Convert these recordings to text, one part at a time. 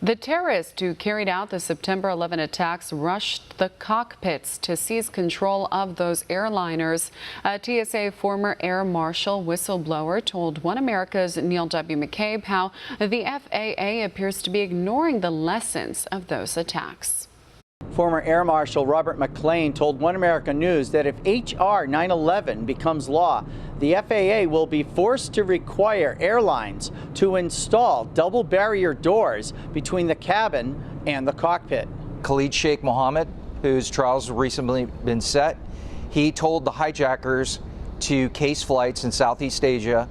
The terrorists who carried out the September 11 attacks rushed the cockpits to seize control of those airliners. A TSA former Air Marshal whistleblower told One America's Neil McCabe how the FAA appears to be ignoring the lessons of those attacks. Former Air Marshal Robert MacLean told One America News that if H.R. 911 becomes law, the FAA will be forced to require airlines to install double barrier doors between the cabin and the cockpit. Khalid Sheikh Mohammed, whose trial's recently been set, he told the hijackers to case flights in Southeast Asia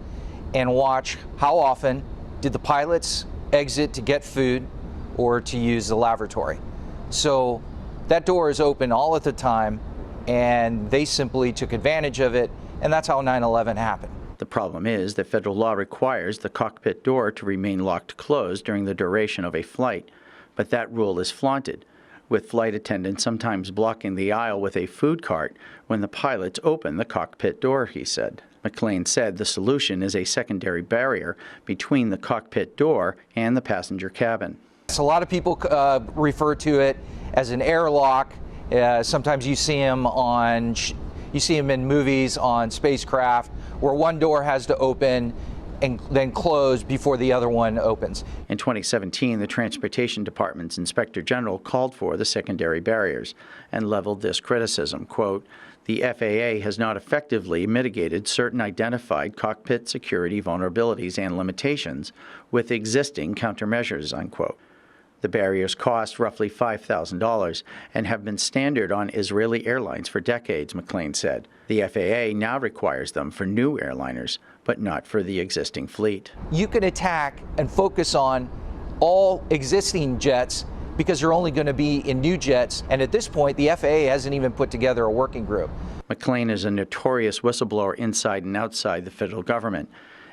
and watch how often did the pilots exit to get food or to use the lavatory. So that door is open all at the time, and they simply took advantage of it, and that's how 9/11 happened. The problem is that federal law requires the cockpit door to remain locked closed during the duration of a flight, but that rule is flaunted, with flight attendants sometimes blocking the aisle with a food cart when the pilots open the cockpit door, he said. MacLean said the solution is a secondary barrier between the cockpit door and the passenger cabin. So a lot of people refer to it as an airlock. Sometimes you see them in movies on spacecraft where one door has to open and then close before the other one opens. In 2017, the Transportation Department's Inspector General called for the secondary barriers and leveled this criticism, quote, "The FAA has not effectively mitigated certain identified cockpit security vulnerabilities and limitations with existing countermeasures," unquote. The barriers cost roughly $5,000 and have been standard on Israeli airlines for decades, MacLean said. The FAA now requires them for new airliners, but not for the existing fleet. You can attack and focus on all existing jets because you're only going to be in new jets, and at this point, the FAA hasn't even put together a working group. MacLean is a notorious whistleblower inside and outside the federal government.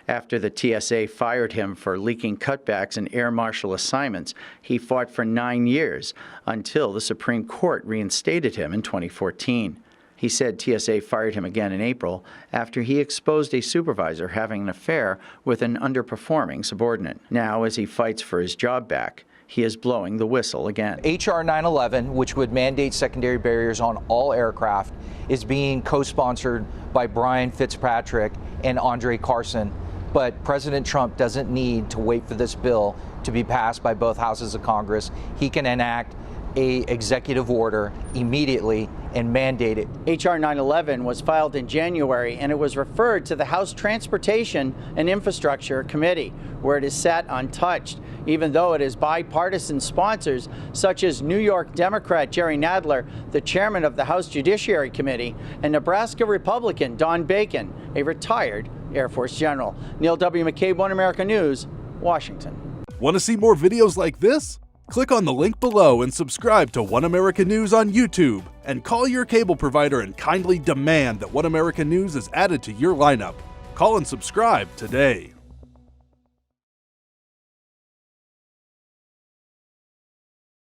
After the TSA fired him for leaking cutbacks in Air Marshal assignments, he fought for 9 years until the Supreme Court reinstated him in 2014. He said TSA fired him again in April after he exposed a supervisor having an affair with an underperforming subordinate. Now, as he fights for his job back, he is blowing the whistle again. H.R. 911, which would mandate secondary barriers on all aircraft, is being co-sponsored by Brian Fitzpatrick and Andre Carson. But President Trump doesn't need to wait for this bill to be passed by both houses of Congress. He can enact an executive order immediately and mandate it. H.R. 911 was filed in January, and it was referred to the House Transportation and Infrastructure Committee, where it is sat untouched, even though it is bipartisan sponsors such as New York Democrat Jerry Nadler, the chairman of the House Judiciary Committee, and Nebraska Republican Don Bacon, a retired Air Force general. Neil W. McCabe, One America News, Washington. Want to see more videos like this? Click on the link below and subscribe to One America News on YouTube, and call your cable provider and kindly demand that One America News is added to your lineup. Call and subscribe today.